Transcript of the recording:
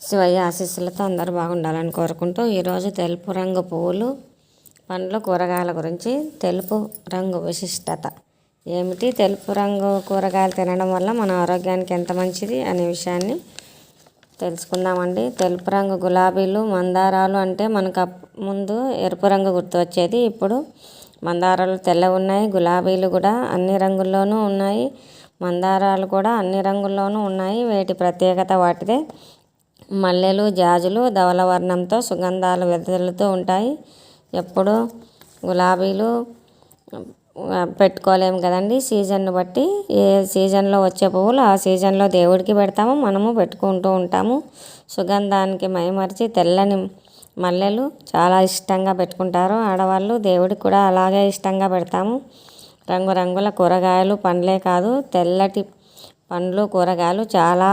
శివయ్య ఆశీస్సులతో అందరూ బాగుండాలని కోరుకుంటూ ఈరోజు తెలుపు రంగు పువ్వులు, పండ్లు, కూరగాయల గురించి తెలుపు రంగు విశిష్టత ఏమిటి, తెలుపు రంగు కూరగాయలు తినడం వల్ల మన ఆరోగ్యానికి ఎంత మంచిది అనే విషయాన్ని తెలుసుకుందామండి. తెలుపు రంగు గులాబీలు, మందారాలు అంటే మనకు ముందు ఎరుపు రంగు గుర్తు వచ్చేది. ఇప్పుడు మందారాలు తెల్లగా ఉన్నాయి, గులాబీలు కూడా అన్ని రంగుల్లోనూ ఉన్నాయి, మందారాలు కూడా అన్ని రంగుల్లోనూ ఉన్నాయి. వీటి ప్రత్యేకత వాటిదే. మల్లెలు, జాజులు ధవల వర్ణంతో సుగంధాలు వెదజల్లుతూ ఉంటాయి. ఎప్పుడు గులాబీలు పెట్టుకోలేము కదండి, సీజన్ను బట్టి ఏ సీజన్లో వచ్చే పువ్వులు ఆ సీజన్లో దేవుడికి పెడతాము, మనము పెట్టుకుంటూ ఉంటాము. సుగంధానికి మైమరిచి తెల్లని మల్లెలు చాలా ఇష్టంగా పెట్టుకుంటారు ఆడవాళ్ళు, దేవుడికి కూడా అలాగే ఇష్టంగా పెడతాము. రంగురంగుల కూరగాయలు, పండ్లే కాదు తెల్లటి పండ్లు, కూరగాయలు చాలా